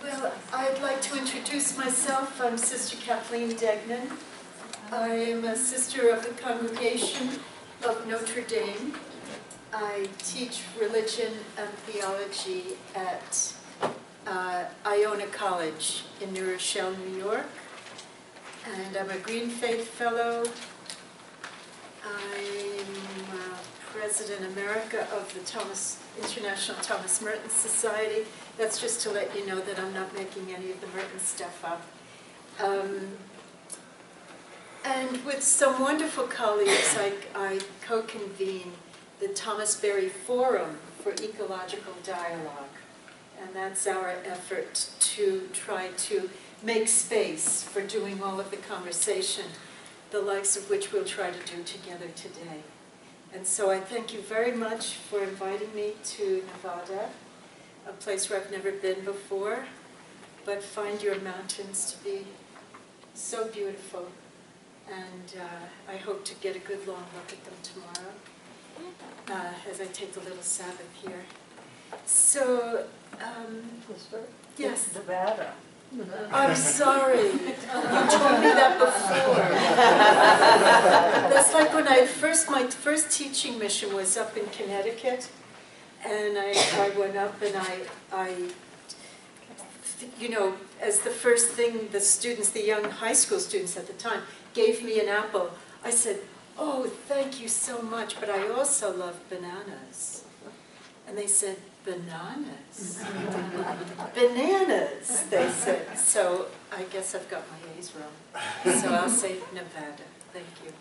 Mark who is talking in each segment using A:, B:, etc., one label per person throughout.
A: Well, I'd like to introduce myself. I'm Sister Kathleen Degnan. I am a sister of the Congregation of Notre Dame. I teach religion and theology at Iona College in New Rochelle, New York. And I'm a Green Faith Fellow. I'm President America of the International Thomas Merton Society. That's just to let you know that I'm not making any of the Merton stuff up. And with some wonderful colleagues, I co-convene the Thomas Berry Forum for Ecological Dialogue. And that's our effort to try to make space for doing all of the conversation, the likes of which we'll try to do together today. And so I thank you very much for inviting me to Nevada, a place where I've never been before, but find your mountains to be so beautiful. And I hope to get a good long look at them tomorrow as I take a little Sabbath here. So, yes.
B: Nevada.
A: I'm sorry. You told me that before. That's like when my first teaching mission was up in Connecticut, and I went up and I, you know, as the first thing the students, the young high school students at the time, gave me an apple. I said, "Oh, thank you so much, but I also love bananas." And they said, "Bananas?" "Bananas," they said. So I guess I've got my A's wrong. So I'll say Nevada. Thank you.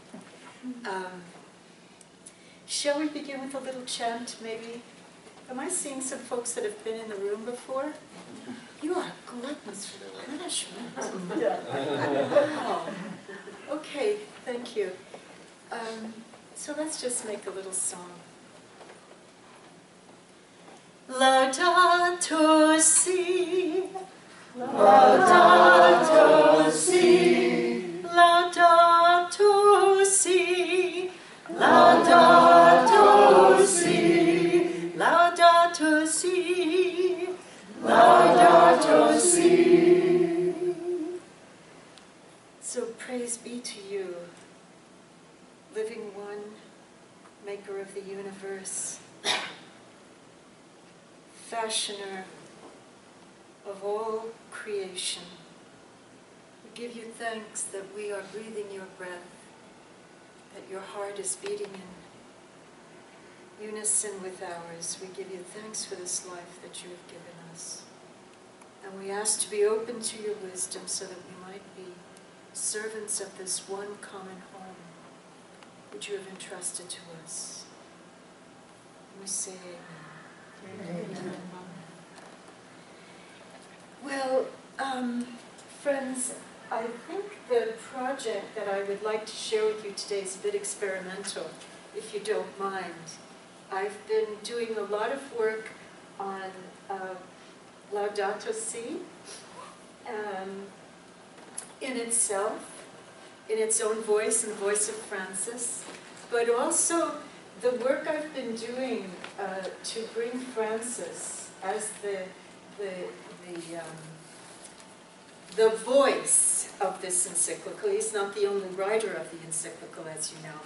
A: Shall we begin with a little chant, maybe? Am I seeing some folks that have been in the room before? You are gluttons for the punishment. Wow. Okay, thank you. So let's just make a little song. Laudato si, laudato si, laudato si, laudato si, laudato si, laudato si. So praise be to you, living one, maker of the universe, fashioner of all creation. We give you thanks that we are breathing your breath, that your heart is beating in unison with ours. We give you thanks for this life that you have given us. And we ask to be open to your wisdom so that we might be servants of this one common home which you have entrusted to us. We say amen. Amen. Well, friends, I think the project that I would like to share with you today is a bit experimental, if you don't mind. I've been doing a lot of work on Laudato Si in itself, in its own voice and the voice of Francis, but also the work I've been doing to bring Francis as the voice of this encyclical. He's not the only writer of the encyclical, as you know,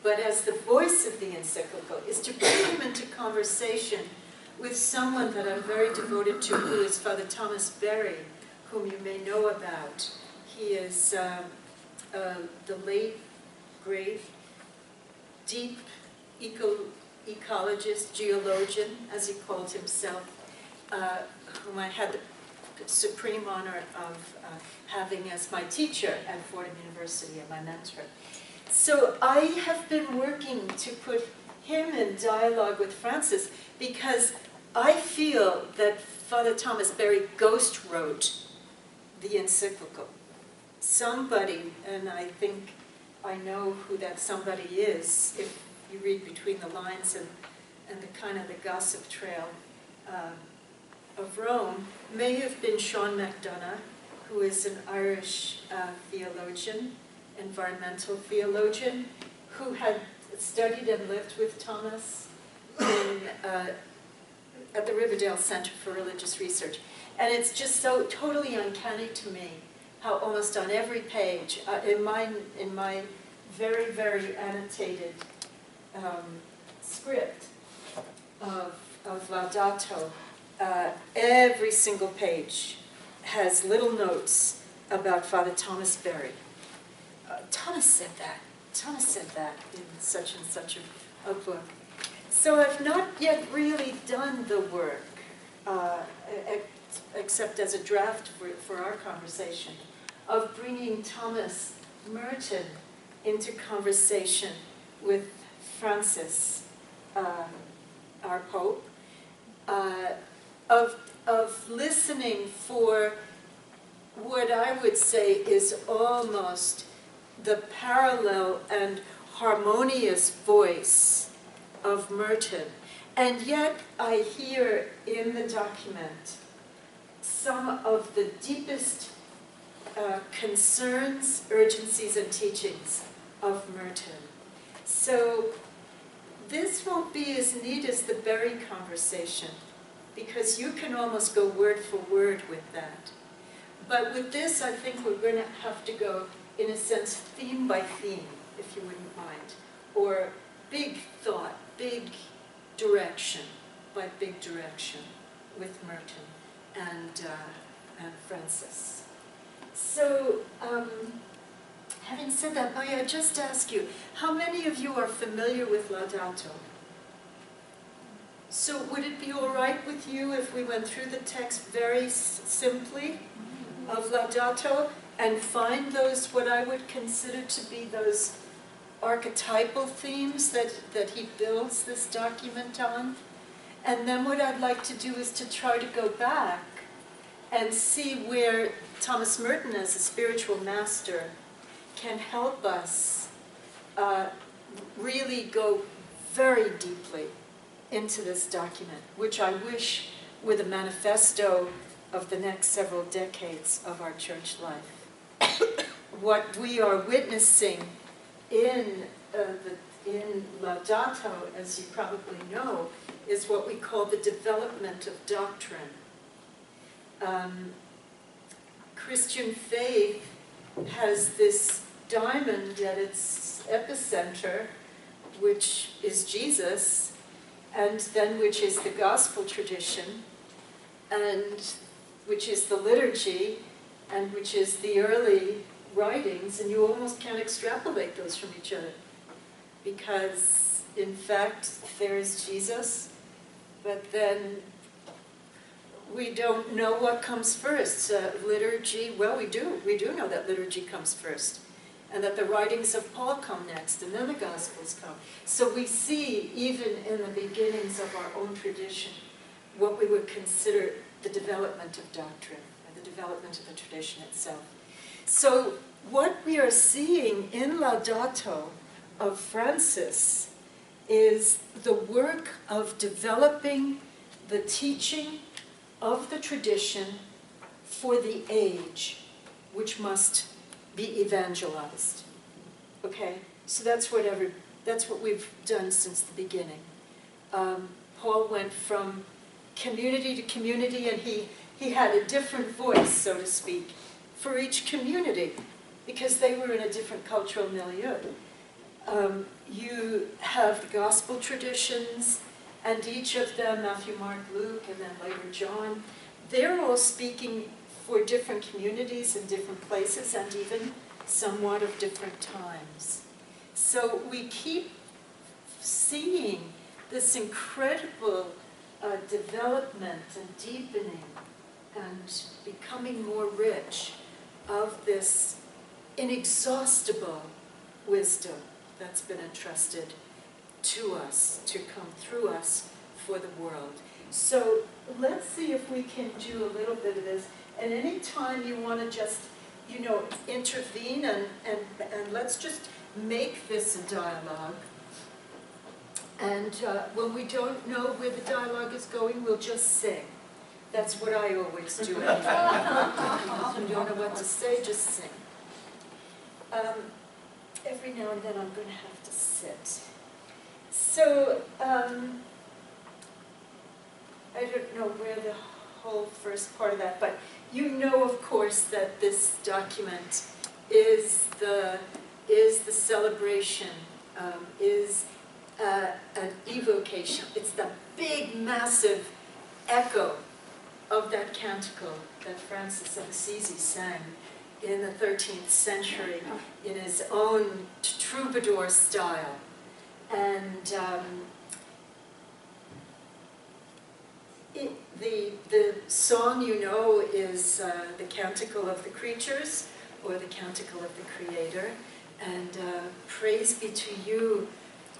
A: but as the voice of the encyclical is to bring him into conversation with someone that I'm very devoted to, who is Father Thomas Berry, whom you may know about. He is the late, great, deep ecologist, geologian, as he called himself, whom I had the supreme honor of having as my teacher at Fordham University and my mentor. So I have been working to put him in dialogue with Francis because I feel that Father Thomas Berry ghost wrote the encyclical. Somebody, and I think I know who that somebody is, if you read between the lines and the kind of the gossip trail of Rome, may have been Sean McDonough, who is an Irish theologian, environmental theologian, who had studied and lived with Thomas in at the Riverdale Center for Religious Research. And it's just so totally uncanny to me how almost on every page, in my very, very annotated script of Laudato, every single page has little notes about Father Thomas Berry. Thomas said that in such and such a book. So I've not yet really done the work, except as a draft for our conversation, of bringing Thomas Merton into conversation with Francis, our Pope, of listening for what I would say is almost the parallel and harmonious voice of Merton. And yet I hear in the document some of the deepest concerns, urgencies, and teachings of Merton. So this won't be as neat as the Berry conversation, because you can almost go word for word with that. But with this, I think we're going to have to go, in a sense, theme by theme, if you wouldn't mind, or big thought, big direction by big direction with Merton and Francis. So, having said that, may I just ask you, how many of you are familiar with Laudato? So would it be all right with you if we went through the text very simply of Laudato and find those, what I would consider to be those archetypal themes that he builds this document on? And then what I'd like to do is to try to go back and see where Thomas Merton, as a spiritual master, can help us really go very deeply into this document, which I wish were the manifesto of the next several decades of our church life. What we are witnessing in Laudato, as you probably know, is what we call the development of doctrine. Christian faith has this diamond at its epicenter, which is Jesus, and then which is the gospel tradition, and which is the liturgy, and which is the early writings, and you almost can't extrapolate those from each other. Because, in fact, there is Jesus, but then we don't know what comes first. Liturgy, well, we do know that liturgy comes first, and that the writings of Paul come next, and then the Gospels come. So we see, even in the beginnings of our own tradition, what we would consider the development of doctrine, and the development of the tradition itself. So what we are seeing in Laudato of Francis is the work of developing the teaching of the tradition for the age, which must be evangelized. Okay, so that's what we've done since the beginning. Paul went from community to community, and he had a different voice, so to speak, for each community, because they were in a different cultural milieu. You have the gospel traditions, and each of them, Matthew, Mark, Luke, and then later John, they're all speaking for different communities in different places, and even somewhat of different times. So we keep seeing this incredible development and deepening and becoming more rich of this inexhaustible wisdom that's been entrusted to us, to come through us for the world. So let's see if we can do a little bit of this. And any time you want to just, intervene and let's just make this a dialogue. And when we don't know where the dialogue is going, we'll just sing. That's what I always do. If you don't know what to say, just sing. Every now and then I'm going to have to sit. So know where the whole first part of that, but you know, of course, that this document is the celebration, is an evocation. It's the big, massive echo of that canticle that Francis of Assisi sang in the 13th century in his own troubadour style. And the song, you know, is the Canticle of the Creatures, or the Canticle of the Creator. And praise be to you,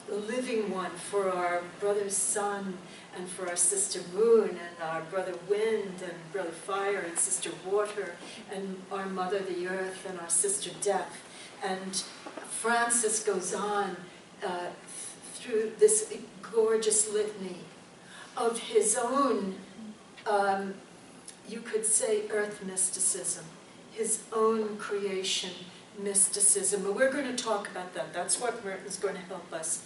A: the living one, for our brother sun, and for our sister moon, and our brother wind, and brother fire, and sister water, and our mother the earth, and our sister death. And Francis goes on through this gorgeous litany of his own, you could say, earth mysticism, his own creation mysticism. But we're going to talk about that. That's what Merton's going to help us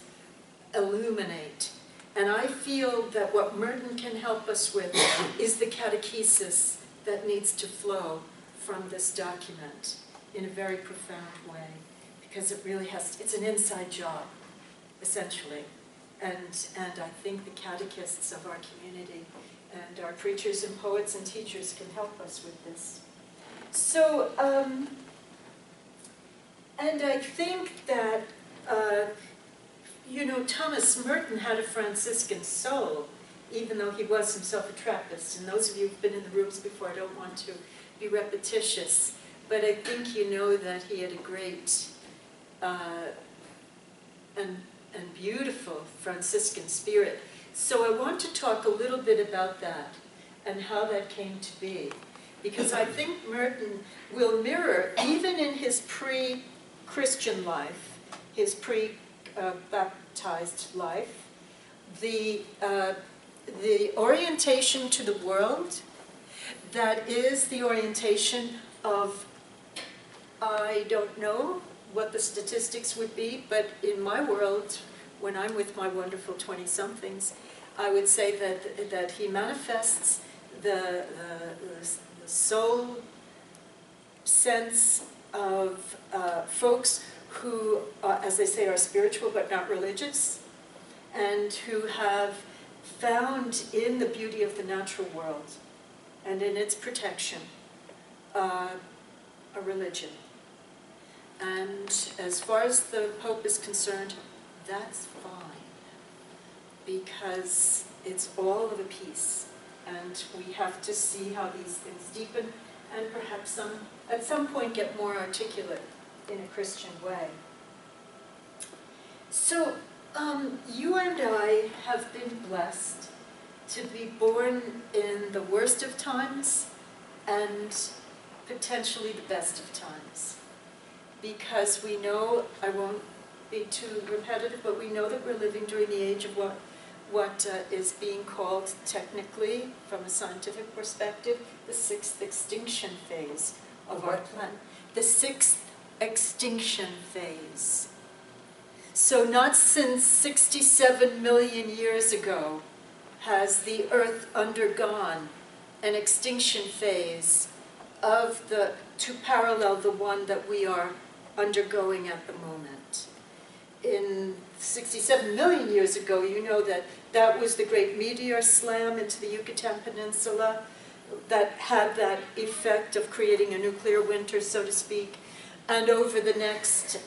A: illuminate. And I feel that what Merton can help us with is the catechesis that needs to flow from this document in a very profound way, because it really has, it's an inside job, essentially. And I think the catechists of our community and our preachers and poets and teachers can help us with this. So, and I think that, you know, Thomas Merton had a Franciscan soul, even though he was himself a Trappist. And those of you who've been in the rooms before, I don't want to be repetitious, but I think you know that he had a great and beautiful Franciscan spirit. So I want to talk a little bit about that and how that came to be. Because I think Merton will mirror, even in his pre-Christian life, his pre-baptized life, the orientation to the world that is the orientation of, I don't know what the statistics would be, but in my world, when I'm with my wonderful 20-somethings, I would say that he manifests the soul sense of folks who, as they say, are spiritual but not religious, and who have found in the beauty of the natural world and in its protection a religion. And as far as the Pope is concerned, that's fine, because it's all of a piece, and we have to see how these things deepen and perhaps at some point get more articulate in a Christian way. So you and I have been blessed to be born in the worst of times and potentially the best of times, because we know, I won't be too repetitive, but we know that we're living during the age of what is being called technically, from a scientific perspective, the sixth extinction phase of our planet. The sixth extinction phase. So not since 67 million years ago has the Earth undergone an extinction phase to parallel the one that we are undergoing at the moment. In 67 million years ago, you know that was the great meteor slam into the Yucatan Peninsula that had that effect of creating a nuclear winter, so to speak. And over the next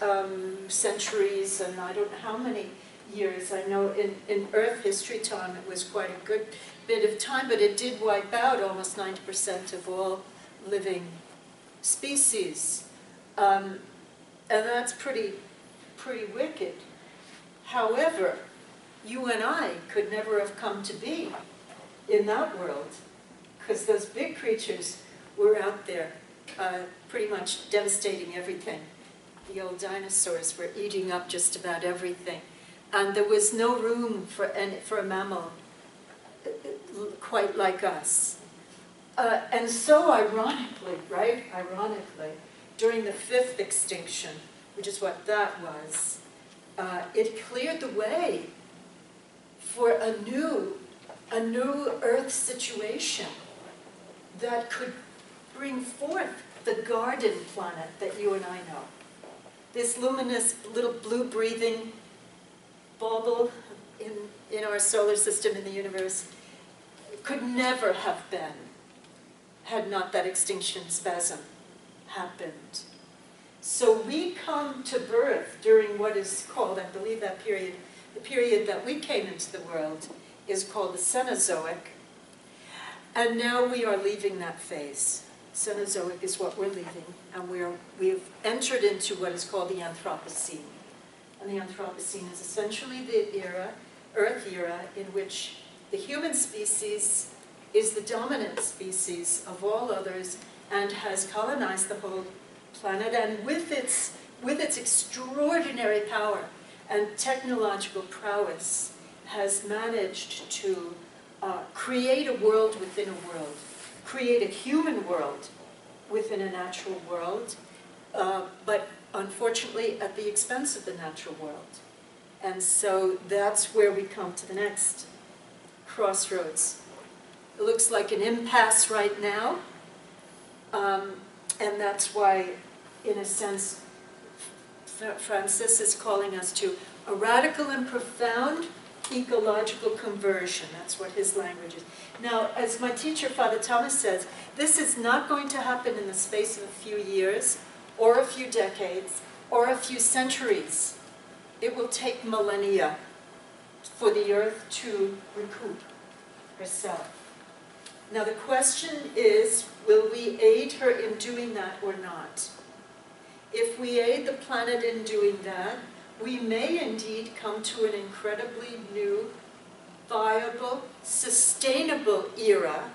A: centuries, and I don't know how many years, I know in Earth history time it was quite a good bit of time, but it did wipe out almost 90% of all living species. And that's pretty wicked. However, you and I could never have come to be in that world, because those big creatures were out there pretty much devastating everything. The old dinosaurs were eating up just about everything. And there was no room for a mammal quite like us. And so ironically, right, during the fifth extinction, which is what that was, it cleared the way for a a new Earth situation that could bring forth the garden planet that you and I know. This luminous little blue-breathing bauble in our solar system, in the universe, could never have been had not that extinction spasm happened. So we come to birth during what is called, I believe that period, the period that we came into the world is called the Cenozoic. And now we are leaving that phase. Cenozoic is what we're leaving, and we've entered into what is called the Anthropocene. And the Anthropocene is essentially the era, Earth era, in which the human species is the dominant species of all others and has colonized the whole planet, and with its extraordinary power and technological prowess has managed to create a world within a world, create a human world within a natural world, but unfortunately at the expense of the natural world. And so that's where we come to the next crossroads. It looks like an impasse right now, and that's why, in a sense, Francis is calling us to a radical and profound ecological conversion. That's what his language is. Now, as my teacher, Father Thomas, says, this is not going to happen in the space of a few years, or a few decades, or a few centuries. It will take millennia for the Earth to recoup herself. Now the question is, will we aid her in doing that or not? If we aid the planet in doing that, we may indeed come to an incredibly new, viable, sustainable era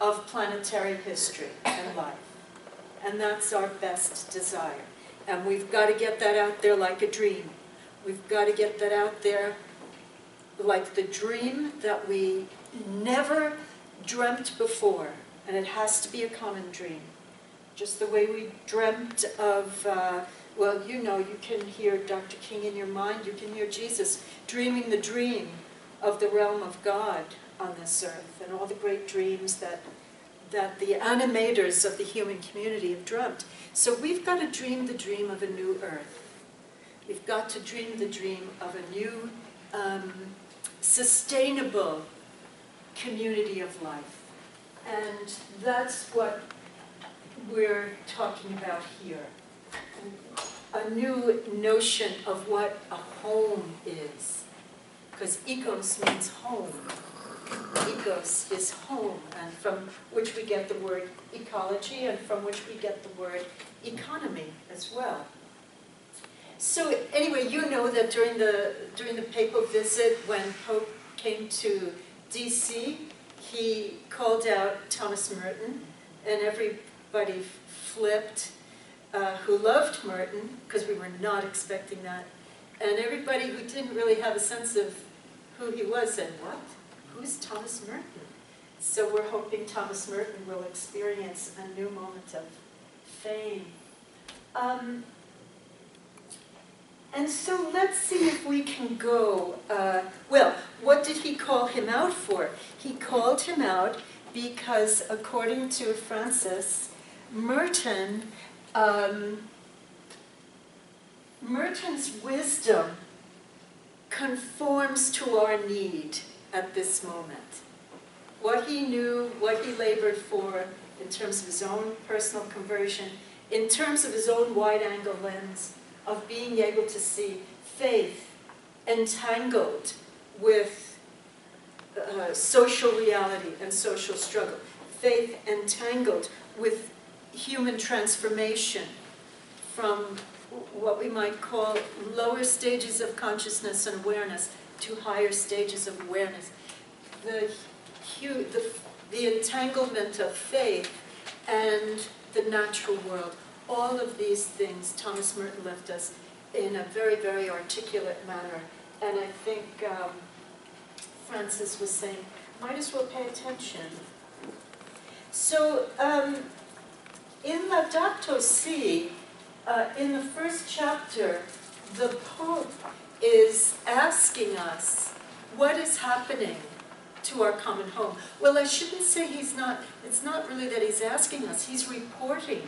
A: of planetary history and life. And that's our best desire. And we've got to get that out there like a dream. We've got to get that out there like the dream that we never dreamt before. And it has to be a common dream. Just the way we dreamt of, well, you know, you can hear Dr. King in your mind, you can hear Jesus dreaming the dream of the realm of God on this earth, and all the great dreams that the animators of the human community have dreamt. So we've got to dream the dream of a new earth. We've got to dream the dream of a new, sustainable community of life. And that's what we're talking about here. A new notion of what a home is. Because ecos means home. Ecos is home, and from which we get the word ecology, and from which we get the word economy as well. So anyway, you know that during the papal visit, when Pope came to DC, he called out Thomas Merton, and everybody flipped, who loved Merton, because we were not expecting that, and everybody who didn't really have a sense of who he was said, "What? Who's Thomas Merton?" So we're hoping Thomas Merton will experience a new moment of fame. And so let's see if we can go, well, what did he call him out for? He called him out because, according to Francis, Merton's wisdom conforms to our need at this moment. What he knew, what he labored for in terms of his own personal conversion, in terms of his own wide-angle lens of being able to see faith entangled with social reality and social struggle, faith entangled with human transformation from what we might call lower stages of consciousness and awareness to higher stages of awareness. The entanglement of faith and the natural world. All of these things Thomas Merton left us in a very, very articulate manner. And I think Francis was saying, might as well pay attention. So in Laudato Si, in the first chapter, the Pope is asking us what is happening to our common home. Well, I shouldn't say he's not, it's not really that he's asking us, he's reporting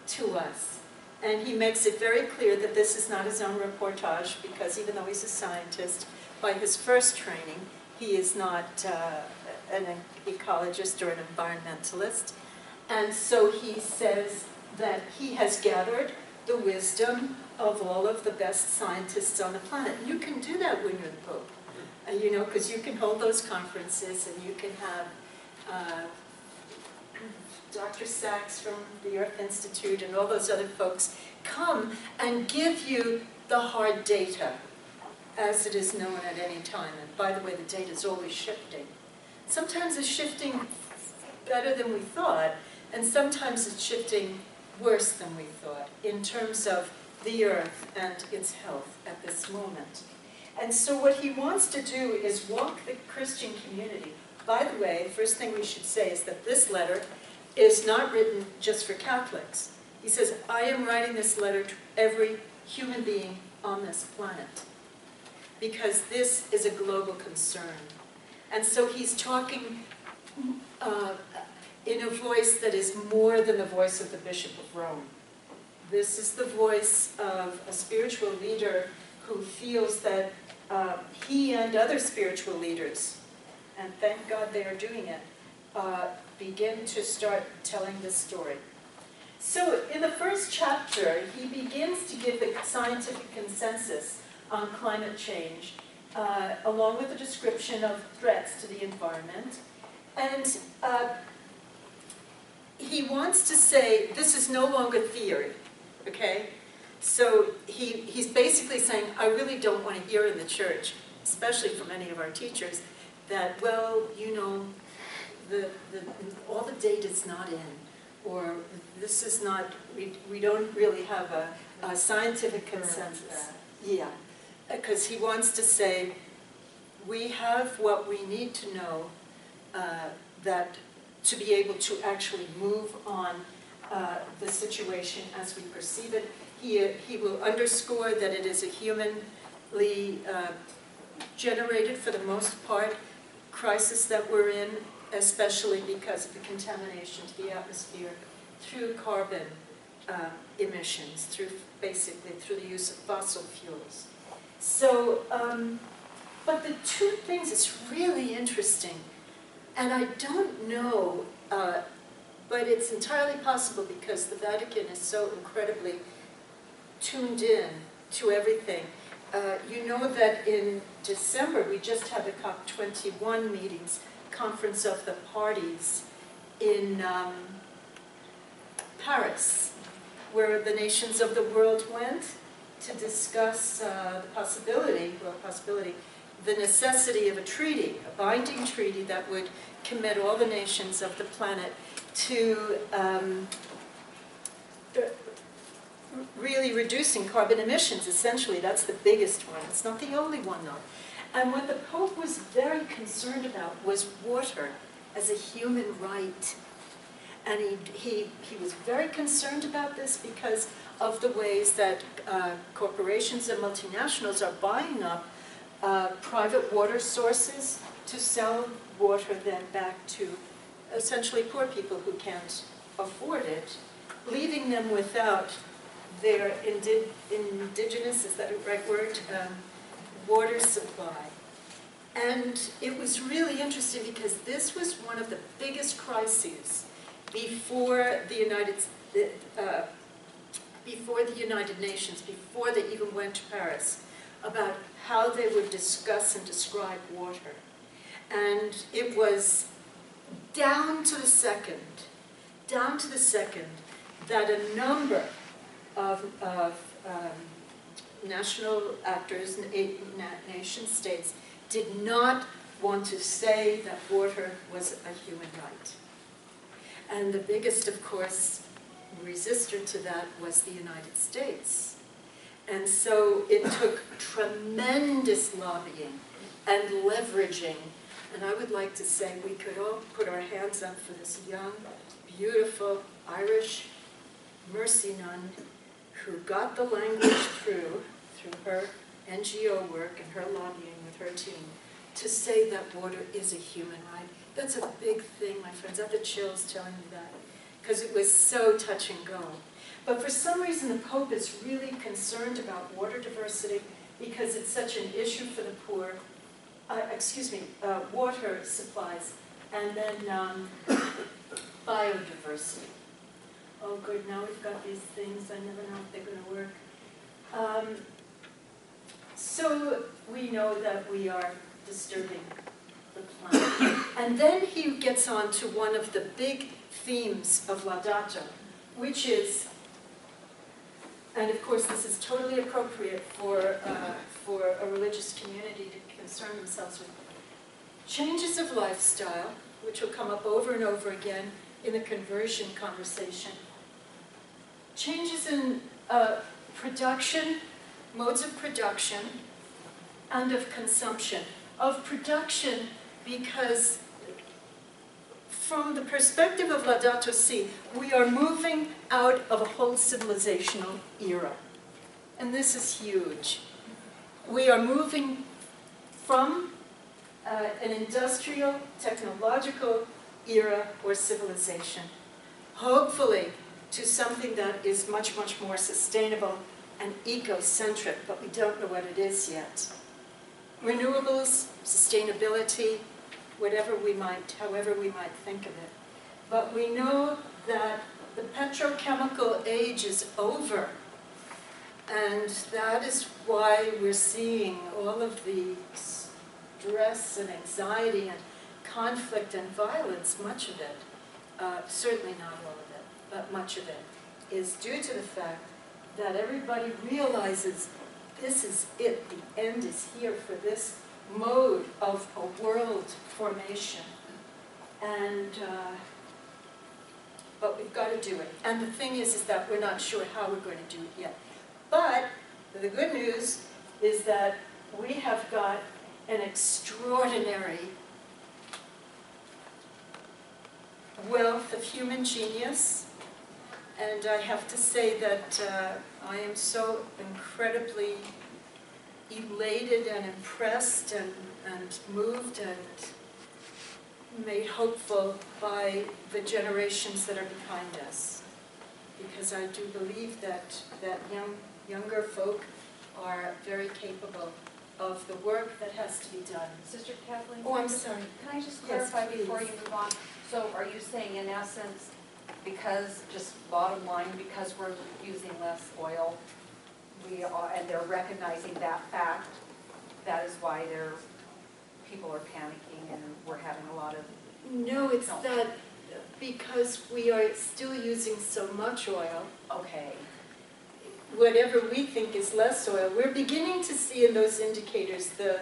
A: to us. And he makes it very clear that this is not his own reportage, because even though he's a scientist, by his first training, he is not an ecologist or an environmentalist. And so he says that he has gathered the wisdom of all of the best scientists on the planet. And you can do that when you're the Pope. You know, because you can hold those conferences and you can have Dr. Sachs from the Earth Institute and all those other folks come and give you the hard data as it is known at any time. And by the way, the data is always shifting. Sometimes it's shifting better than we thought, and sometimes it's shifting worse than we thought in terms of the Earth and its health at this moment. And so what he wants to do is walk the Christian community. By the way, the first thing we should say is that this letter is not written just for Catholics. He says, I am writing this letter to every human being on this planet, because this is a global concern. And so he's talking in a voice that is more than the voice of the Bishop of Rome. This is the voice of a spiritual leader who feels that he and other spiritual leaders, and thank God they are doing it, begin to start telling this story. So in the first chapter, he begins to give the scientific consensus on climate change, along with a description of threats to the environment. And he wants to say this is no longer theory, okay? So he's basically saying, I really don't want to hear in the church, especially from any of our teachers, that, well, you know, all the data's not in, or this is not, we don't really have a scientific consensus. Yeah, because he wants to say, we have what we need to know that to be able to actually move on the situation as we perceive it. He will underscore that it is a humanly generated, for the most part, crisis that we're in, especially because of the contamination to the atmosphere through carbon emissions, basically through the use of fossil fuels. So, but the two things, it's really interesting, and I don't know, but it's entirely possible because the Vatican is so incredibly tuned in to everything. You know that in December we just had the COP21 meetings, Conference of the Parties in Paris, where the nations of the world went to discuss the the necessity of a treaty, a binding treaty that would commit all the nations of the planet to really reducing carbon emissions. Essentially, that's the biggest one. It's not the only one, though. And what the Pope was very concerned about was water as a human right. And he was very concerned about this because of the ways that corporations and multinationals are buying up private water sources to sell water then back to essentially poor people who can't afford it, leaving them without their indigenous, is that a right word, water supply. And it was really interesting because this was one of the biggest crises before the United Nations, before they even went to Paris, about how they would discuss and describe water. And it was down to the second, that a number of national actors, nation states, did not want to say that water was a human right. And the biggest, of course, resistor to that was the United States. And so it took tremendous lobbying and leveraging. And I would like to say we could all put our hands up for this young, beautiful Irish mercy nun who got the language through her NGO work and her lobbying with her team, to say that water is a human right. That's a big thing, my friends. I have the chills telling you that, because it was so touch and go. But for some reason, the Pope is really concerned about water diversity because it's such an issue for the poor. Water supplies, and then biodiversity. Oh, good, now we've got these things. I never know if they're going to work. So we know that we are disturbing the planet. And then he gets on to one of the big themes of Laudato, which is, and of course this is totally appropriate for a religious community to concern themselves with, changes of lifestyle, which will come up over and over again in the conversion conversation. Changes in production, modes of production, and of consumption. Of production, because from the perspective of Laudato Si, we are moving out of a whole civilizational era. And this is huge. We are moving from an industrial, technological era or civilization, hopefully to something that is much, much more sustainable and eco-centric, but we don't know what it is yet. Renewables, sustainability, however we might think of it. But we know that the petrochemical age is over, and that is why we're seeing all of the stress and anxiety and conflict and violence. Much of it, certainly not all of it, but much of it, is due to the fact that everybody realizes this is it, the end is here for this mode of a world formation. And, but we've got to do it. And the thing is that we're not sure how we're going to do it yet. But the good news is that we have got an extraordinary wealth of human genius. And I have to say that I am so incredibly elated and impressed and moved and made hopeful by the generations that are behind us. Because I do believe that younger folk are very capable of the work that has to be done.
B: Sister Kathleen?
A: Oh, I'm sorry.
B: Can I just clarify
A: Yes,
B: before you move on? So are you saying in essence, because, just bottom line, because we're using less oil, we are, and they're recognizing that fact, that is why people are panicking and we're having a lot of...
A: No, it's that because we are still using so much oil,
B: Okay.
A: whatever we think is less oil, we're beginning to see in those indicators the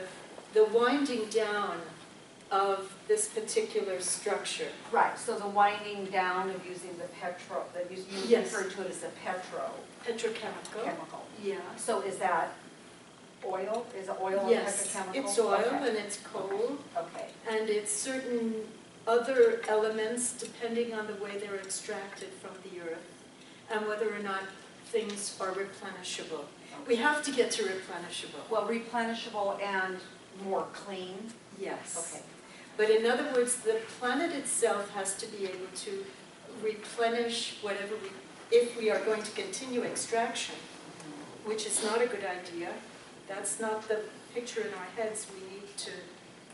A: winding down of this particular structure.
B: Right, so the winding down of using the petrol, that you
A: Yes.
B: refer to it as the
A: Petrochemical.
B: chemical.
A: Yeah.
B: So is that oil? Is it oil
A: Yes,
B: and petrochemical?
A: it's oil
B: Okay.
A: and it's coal,
B: Okay.
A: and it's certain other elements depending on the way they're extracted from the earth and whether or not things are replenishable. We have to get to replenishable.
B: Well, replenishable and more clean?
A: Yes.
B: Okay.
A: But in other words, the planet itself has to be able to replenish whatever if we are going to continue extraction, which is not a good idea. That's not the picture in our heads we need to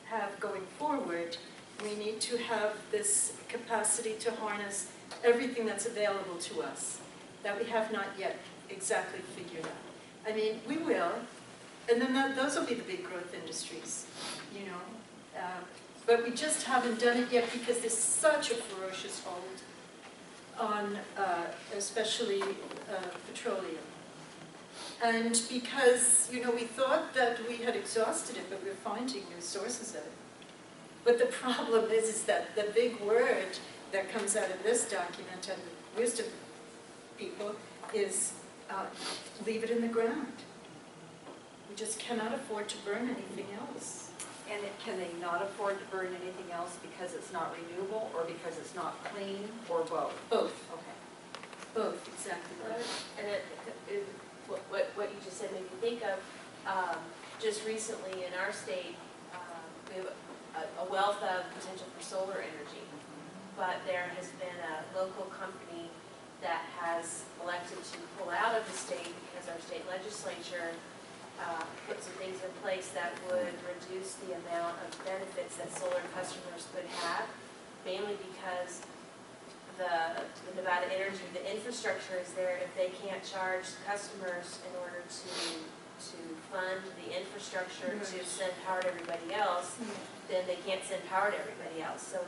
A: have going forward. We need to have this capacity to harness everything that's available to us that we have not yet exactly figured out. I mean, we will, and then those will be the big growth industries, you know. But we just haven't done it yet because there's such a ferocious hold on especially petroleum. And because, you know, we thought that we had exhausted it, but we're finding new sources of it. But the problem is that the big word that comes out of this document and the wisdom people is leave it in the ground. We just cannot afford to burn anything else.
B: And can they not afford to burn anything else because it's not renewable or because it's not clean or both?
A: Both.
B: Okay.
A: Both, exactly right.
C: And what you just said made me think of, just recently in our state, we have a wealth of potential for solar energy, but there has been a local company that has elected to pull out of the state because our state legislature put some things in place that would reduce the amount of benefits that solar customers could have, mainly because the Nevada Energy, the infrastructure is there. If they can't charge customers in order to fund the infrastructure to send power to everybody else, then they can't send power to everybody else. So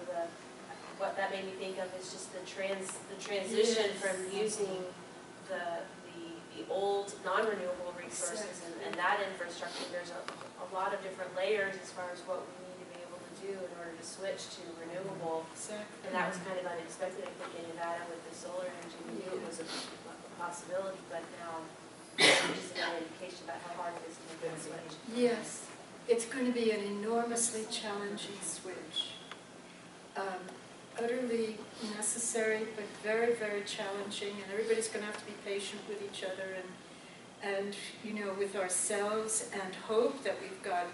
C: what that made me think of is just the transition from using the old non-renewable resources and that infrastructure. There's a lot of different layers as far as what we need to be able to do in order to switch to renewable. And that was kind of unexpected, I think, in Nevada with the solar energy. We knew it was a possibility, but now it's just an indication about how hard it is to make that switch.
A: Yes, it's going to be an enormously challenging switch. Utterly necessary, but very, very challenging, and everybody's going to have to be patient with each other and you know, with ourselves, and hope that we've got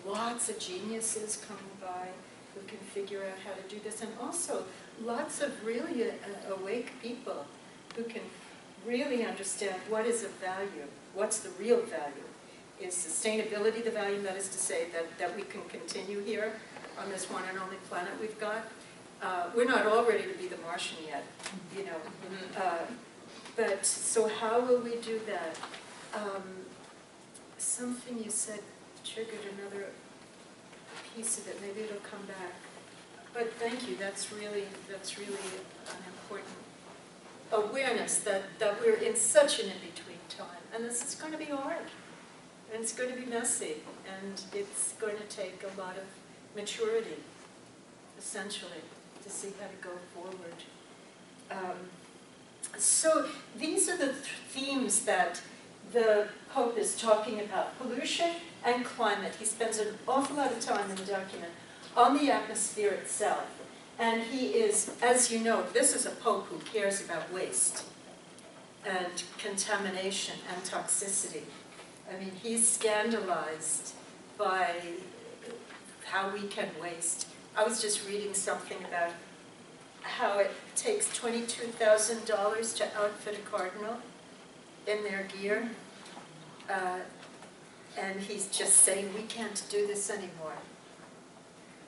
A: lots of geniuses coming by who can figure out how to do this, and also lots of really awake people who can really understand what is of value, what's the real value. Is sustainability the value? That is to say that we can continue here on this one and only planet we've got. We're not all ready to be the Martian yet, you know. But so how will we do that? Something you said triggered another piece of it. Maybe it'll come back. But thank you. That's really an important awareness that we're in such an in-between time, and this is going to be hard, and it's going to be messy, and it's going to take a lot of maturity, essentially, to see how to go forward. So these are the themes that the Pope is talking about: pollution and climate. He spends an awful lot of time in the document on the atmosphere itself. And he is, as you know, this is a Pope who cares about waste and contamination and toxicity. I mean, he's scandalized by how we can waste. I was just reading something about how it takes $22,000 to outfit a cardinal in their gear. And he's just saying, we can't do this anymore.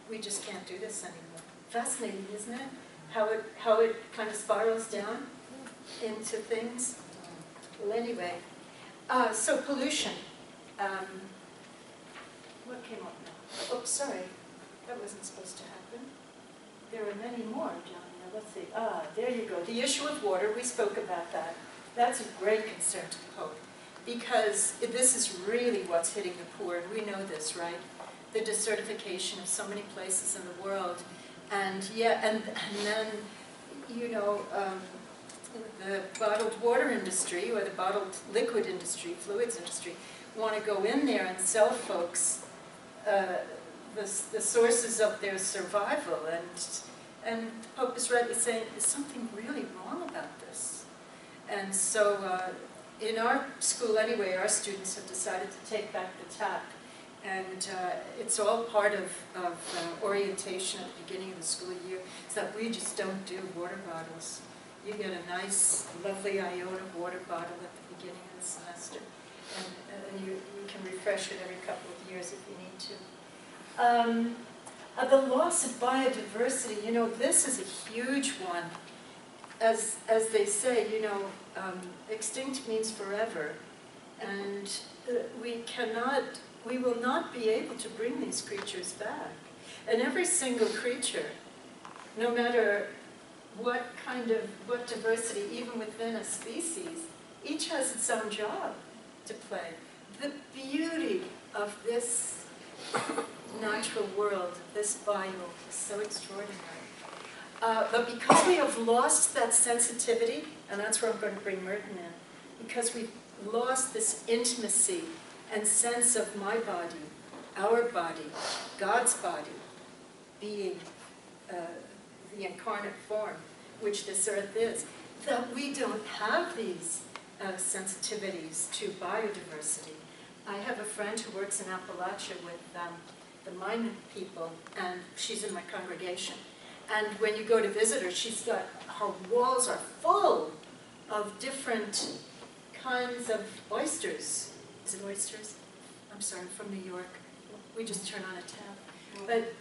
A: We just can't do this anymore. Fascinating, isn't it? How it kind of spirals down into things. Well, anyway, so pollution. What came up now? Oops, sorry. That wasn't supposed to happen. There are many more down there. Let's see. There you go. The issue of water, we spoke about that. That's a great concern to the Pope, because this is really what's hitting the poor, and we know this, right? The desertification of so many places in the world. And yeah, and then, you know, the bottled water industry, or the bottled liquid industry, fluids industry, want to go in there and sell folks the sources of their survival. And the Pope is rightly saying, there's something really wrong about this. And so in our school anyway, our students have decided to take back the tap. And it's all part of orientation at the beginning of the school year, is that we just don't do water bottles. You get a nice, lovely Iota water bottle at the beginning of the semester. And you can refresh it every couple of years if you need to. The loss of biodiversity, you know, this is a huge one. As they say, you know, extinct means forever. And we will not be able to bring these creatures back. And every single creature, no matter what diversity, even within a species, each has its own job to play. The beauty of this natural world, this biome, is so extraordinary. But because we have lost that sensitivity, and that's where I'm going to bring Merton in, because we've lost this intimacy and sense of my body, our body, God's body, being the incarnate form, which this earth is, that we don't have these sensitivities to biodiversity. I have a friend who works in Appalachia with the Mine people, and she's in my congregation. And when you go to visit her, her walls are full of different kinds of oysters. Is it oysters? I'm sorry, I'm from New York. We just turn on a tap. But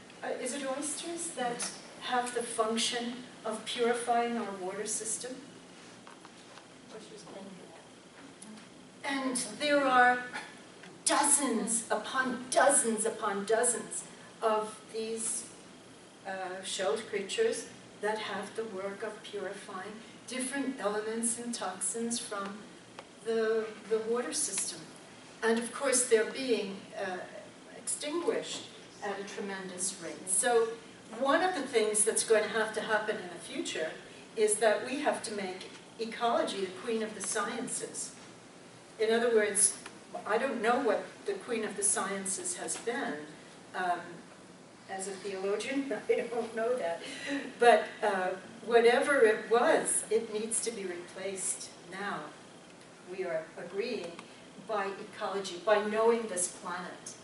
A: is it oysters that have the function of purifying our water system? And there are dozens upon dozens upon dozens of these shelled creatures that have the work of purifying different elements and toxins from the water system. And of course they're being extinguished at a tremendous rate. So one of the things that's going to happen in the future is that we have to make ecology the queen of the sciences. In other words, I don't know what the queen of the sciences has been. As a theologian, I don't know that. But whatever it was, it needs to be replaced now. We are agreeing by ecology, by knowing this planet.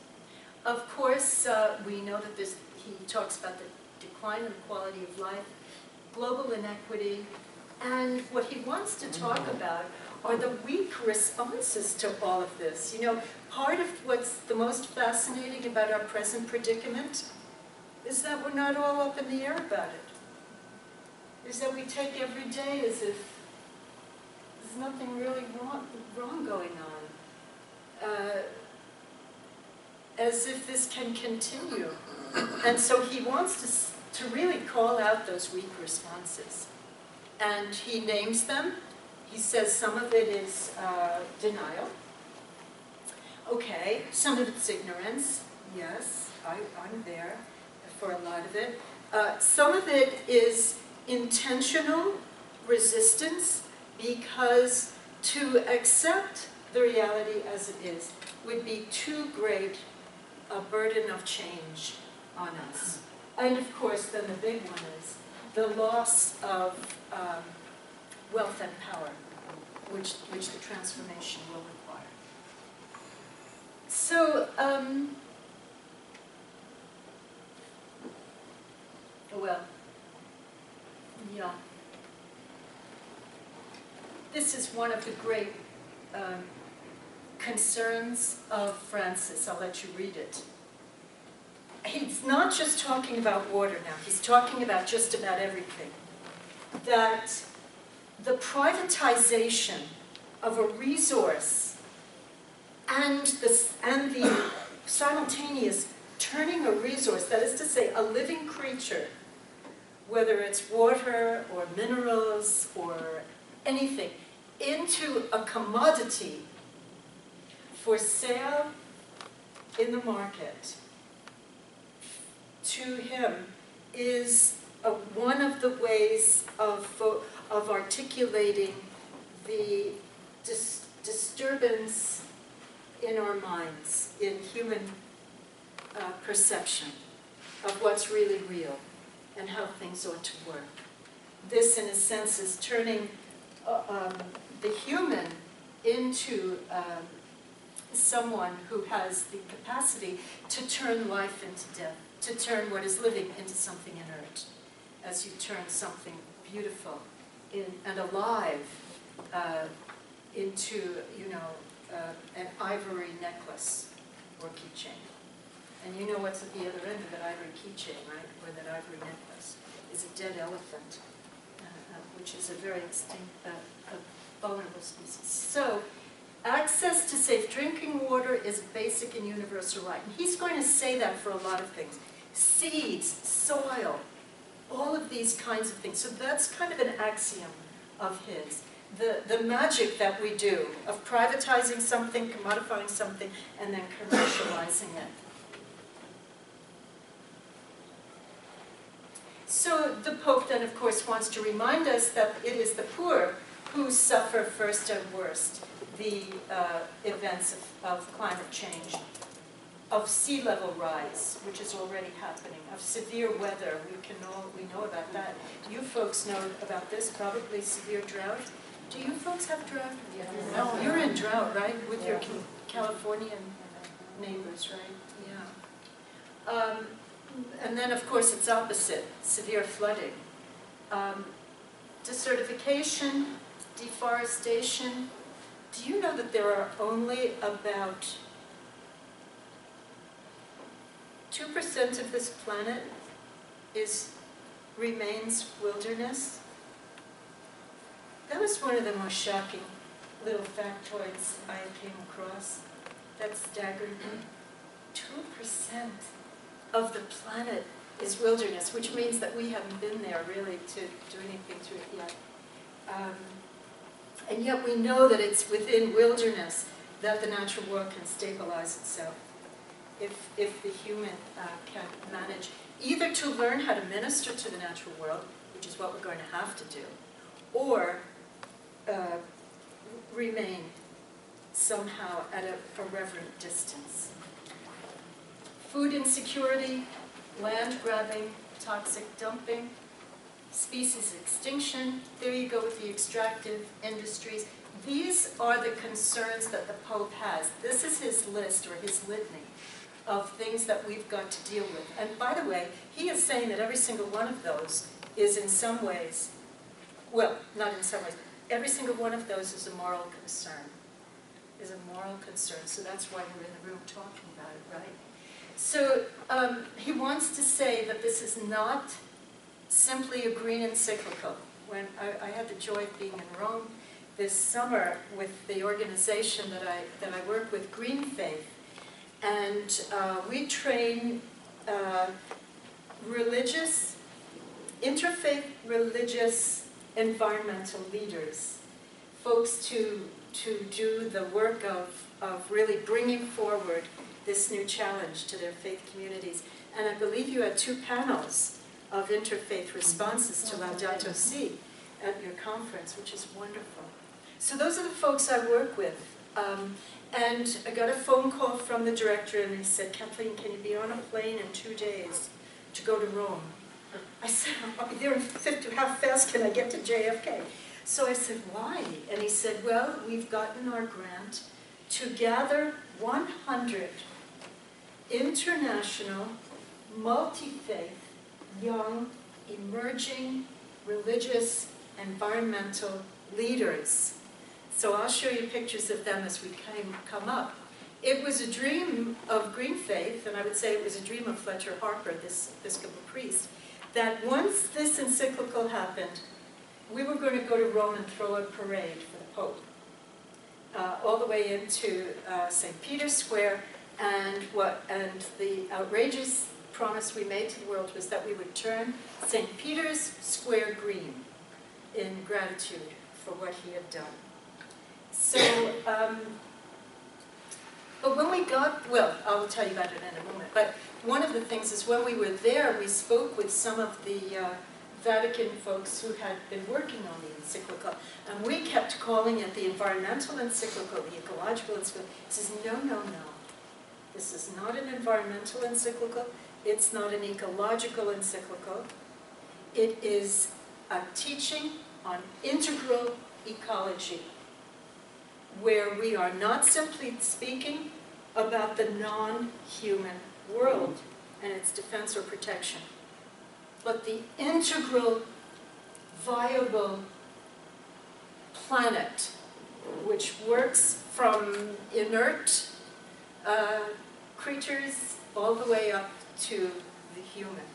A: Of course, we know that he talks about the decline in the quality of life, global inequity, and what he wants to talk about are the weak responses to all of this. You know, part of what's the most fascinating about our present predicament is that we're not all up in the air about it. Is that we take every day as if there's nothing really wrong going on. As if this can continue. And so he wants to really call out those weak responses. And he names them. He says some of it is denial. Okay, some of it's ignorance. Yes, I'm there for a lot of it. Some of it is intentional resistance, because to accept the reality as it is would be too great a burden of change on us. And of course, then the big one is the loss of wealth and power, which the transformation will require. So, well, yeah. This is one of the great concerns of Francis. I'll let you read it. He's not just talking about water now. He's talking about just about everything. That the privatization of a resource and the simultaneous turning a resource, that is to say, a living creature, whether it's water or minerals or anything, into a commodity for sale in the market, to him is one of the ways of articulating the disturbance in our minds, in human perception of what's really real and how things ought to work. This, in a sense, is turning the human into someone who has the capacity to turn life into death, to turn what is living into something inert, as you turn something beautiful and alive into, you know, an ivory necklace or keychain. And you know what's at the other end of that ivory keychain, right? Or that ivory necklace is a dead elephant, which is a very extinct, vulnerable species. So, access to safe drinking water is a basic and universal right. And he's going to say that for a lot of things. Seeds, soil, all of these kinds of things. So that's kind of an axiom of his. The magic that we do of privatizing something, commodifying something, and then commercializing it. So the Pope then, of course, wants to remind us that it is the poor who suffer first and worst the events of climate change, of sea level rise, which is already happening, of severe weather. We know about that. You folks know about this, probably severe drought. Do you folks have drought? Yeah. No, you're in drought, right? With your Californian neighbors, right? And then, of course, it's opposite, severe flooding. Desertification, deforestation. Do you know that there are only about 2% of this planet remains wilderness? That was one of the most shocking little factoids I came across. That staggered me. 2% of the planet is wilderness, which means that we haven't been there really to do anything to it yet. And yet we know that it's within wilderness that the natural world can stabilize itself. If the human can manage either to learn how to minister to the natural world, which is what we're going to have to do, or remain somehow at a reverent distance. Food insecurity, land grabbing, toxic dumping, species extinction. There you go with the extractive industries. These are the concerns that the Pope has. This is his list or his litany of things that we've got to deal with. And by the way, he is saying that every single one of those is in some ways, well, not in some ways, every single one of those is a moral concern. So that's why we're in the room talking about it, right? So he wants to say that this is not simply a green encyclical. When I had the joy of being in Rome this summer with the organization that I work with, Green Faith, and we train interfaith religious environmental leaders, folks to do the work of really bringing forward this new challenge to their faith communities. And I believe you had 2 panels of interfaith responses to Laudato Si at your conference, which is wonderful. So those are the folks I work with. And I got a phone call from the director, and he said, "Kathleen, can you be on a plane in 2 days to go to Rome?" I said, "I'll be there in 50. How fast can I get to JFK?" So I said, "Why?" And he said, "Well, we've gotten our grant to gather 100 international, multi-faith, young, emerging, religious, environmental leaders." So I'll show you pictures of them as we come up. It was a dream of Green Faith, and I would say it was a dream of Fletcher Harper, this Episcopal priest, that once this encyclical happened, we were going to go to Rome and throw a parade for the Pope, all the way into St. Peter's Square, and the outrageous promise we made to the world was that we would turn St. Peter's Square green in gratitude for what he had done. So, but when we got, well, I'll tell you about it in a moment, but one of the things is when we were there, we spoke with some of the Vatican folks who had been working on the encyclical, and we kept calling it the environmental encyclical, the ecological encyclical. He says, no, no, no. This is not an environmental encyclical. It's not an ecological encyclical. It is a teaching on integral ecology, where we are not simply speaking about the non-human world and its defense or protection, but the integral, viable planet, which works from inert creatures all the way up to the human.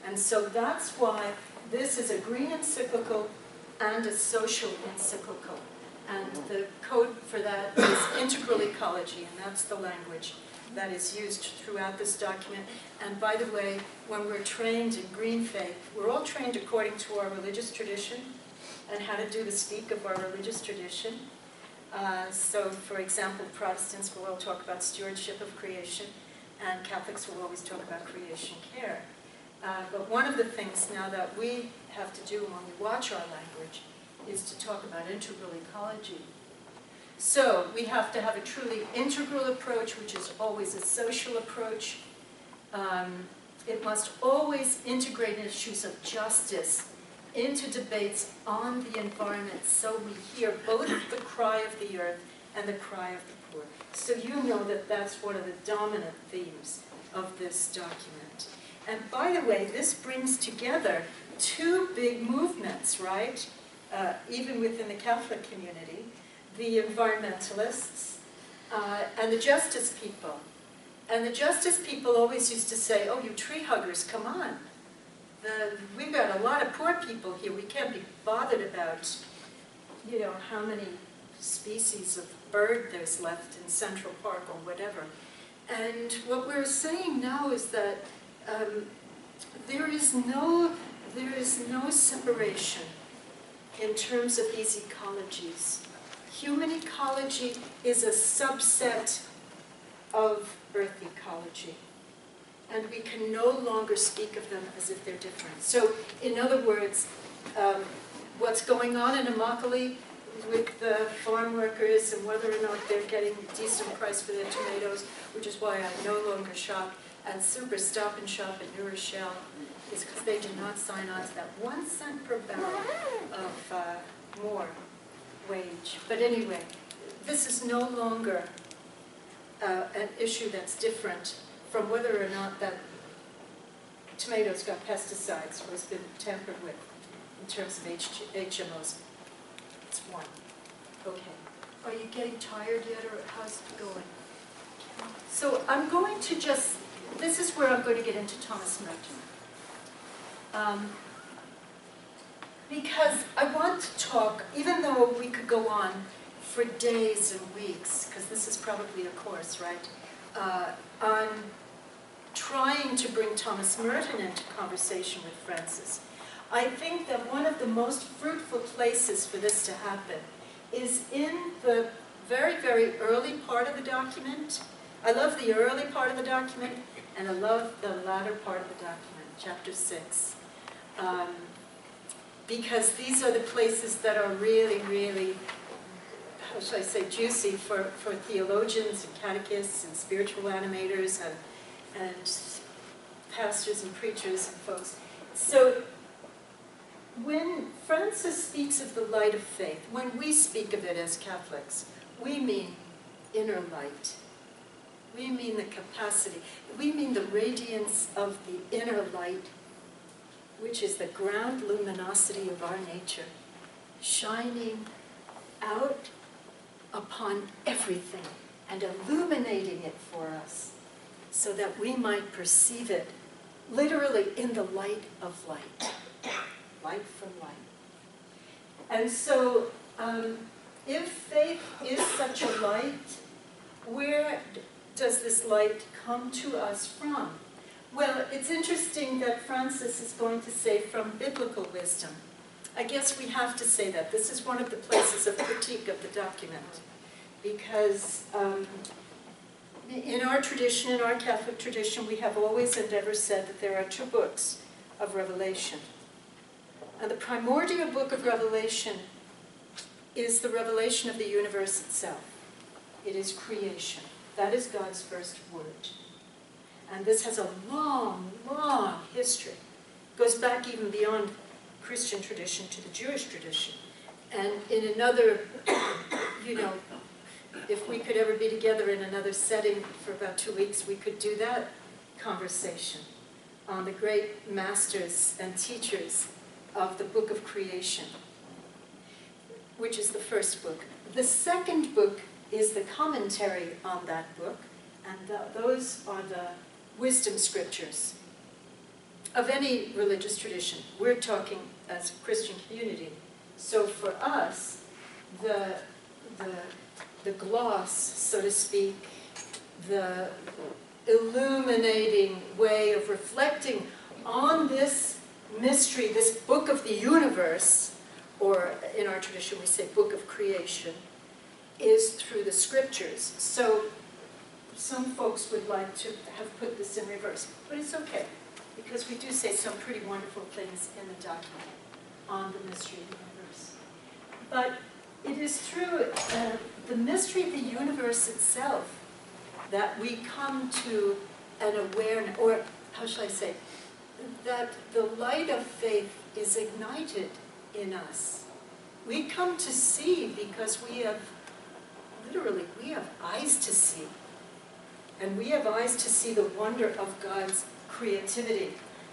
A: And so that's why this is a green encyclical and a social encyclical. And the code for that is integral ecology, and that's the language that is used throughout this document. And by the way, when we're trained in Green Faith, we're all trained according to our religious tradition and how to do the speak of our religious tradition. So, for example, Protestants will all talk about stewardship of creation, and Catholics will always talk about creation care. But one of the things now that we have to do when we watch our language is to talk about integral ecology. So we have to have a truly integral approach, which is always a social approach. It must always integrate issues of justice into debates on the environment, so we hear both the cry of the earth and the cry of the poor. So you know that that's one of the dominant themes of this document. And by the way, this brings together two big movements, right? Even within the Catholic community, the environmentalists and the justice people. And the justice people always used to say, oh, you tree huggers, come on. We've got a lot of poor people here. We can't be bothered about, you know, how many species of bird there's left in Central Park or whatever. And what we're saying now is that there is no separation in terms of these ecologies. Human ecology is a subset of Earth ecology. And we can no longer speak of them as if they're different. So, in other words, what's going on in Immokalee with the farm workers and whether or not they're getting a decent price for their tomatoes, which is why I no longer shop at Super Stop and Shop in New Rochelle, is because they do not sign on to that 1 cent per barrel of more wage. But anyway, this is no longer an issue that's different from whether or not that tomatoes got pesticides or has been tampered with in terms of HMOs. It's one. Okay. Are you getting tired yet, or how's it going? So I'm going to just, this is where I'm going to get into Thomas Merton. Because I want to talk, even though we could go on for days and weeks, because this is probably a course, right, on trying to bring Thomas Merton into conversation with Francis. I think that one of the most fruitful places for this to happen is in the very, very early part of the document. I love the early part of the document, and I love the latter part of the document, chapter 6. Because these are the places that are really, really, how shall I say, juicy for theologians and catechists and spiritual animators and pastors and preachers and folks. So when Francis speaks of the light of faith, when we speak of it as Catholics, we mean inner light. We mean the capacity. We mean the radiance of the inner light, which is the ground luminosity of our nature, shining out upon everything and illuminating it for us so that we might perceive it literally in the light of light. Light from light. And so, if faith is such a light, where does this light come to us from? Well, it's interesting that Francis is going to say from biblical wisdom. I guess we have to say that. This is one of the places of critique of the document. Because in our tradition, in our Catholic tradition, we have always and ever said that there are 2 books of Revelation. And the primordial book of Revelation is the revelation of the universe itself. It is creation. That is God's first word. And this has a long, long history. It goes back even beyond Christian tradition to the Jewish tradition. And in another, you know, if we could ever be together in another setting for about 2 weeks, we could do that conversation on the great masters and teachers of the book of creation, which is the first book. The second book is the commentary on that book, and those are the wisdom scriptures of any religious tradition. We're talking as a Christian community. So for us, the gloss, so to speak, the illuminating way of reflecting on this mystery, this book of the universe, or in our tradition we say book of creation, is through the scriptures. So some folks would like to have put this in reverse, but it's okay, because we do say some pretty wonderful things in the document on the mystery of the universe. But it is through the mystery of the universe itself that we come to an awareness, or how shall I say, that the light of faith is ignited in us. We come to see because we have, literally, we have eyes to see. And we have eyes to see the wonder of God's creativity.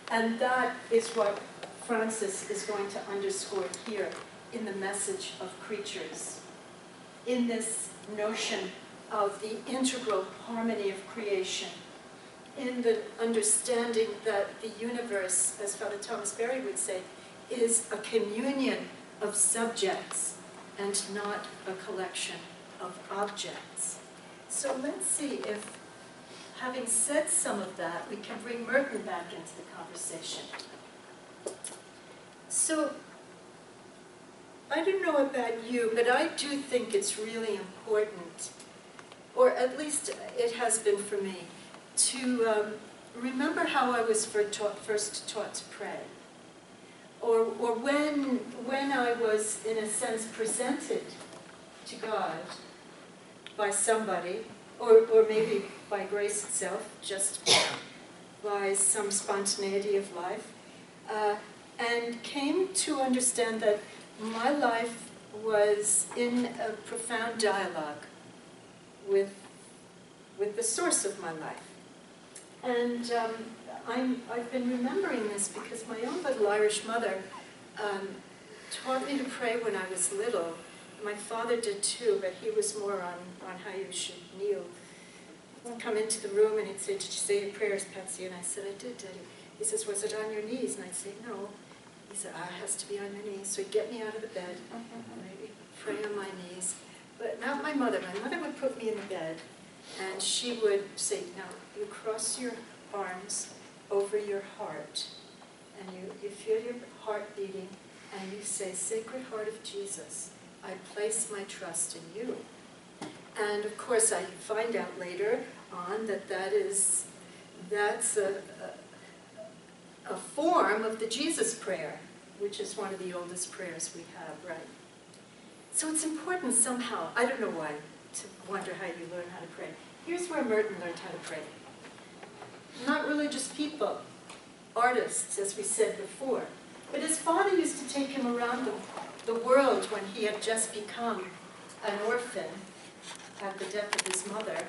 A: And that is what Francis is going to underscore here in the message of creatures, in this notion of the integral harmony of creation, in the understanding that the universe, as Father Thomas Berry would say, is a communion of subjects and not a collection of objects. So let's see if, having said some of that, we can bring Merton back into the conversation. So, I don't know about you, but I do think it's really important, or at least it has been for me, to remember how I was first taught to pray. Or when I was, in a sense, presented to God by somebody, or maybe by grace itself, just by some spontaneity of life, and came to understand that my life was in a profound dialogue with the source of my life. And I've been remembering this because my own little Irish mother taught me to pray when I was little. My father did too, but he was more on how you should kneel. I'd come into the room and he'd say, "Did you say your prayers, Patsy?" And I said, "I did, Daddy." He says, "Was it on your knees?" And I'd say, "No." He said, "Ah, it has to be on your knees." So he'd get me out of the bed, maybe pray on my knees. But not my mother. My mother would put me in the bed, and she would say, "Now, you cross your arms over your heart, and you feel your heart beating, and you say, 'Sacred Heart of Jesus, I place my trust in you.'" And of course, I find out later on that that's a form of the Jesus prayer, which is one of the oldest prayers we have, right? So it's important somehow, I don't know why, to wonder how you learn how to pray. Here's where Merton learned how to pray. Not religious people, artists, as we said before. But his father used to take him around the world when he had just become an orphan at the death of his mother,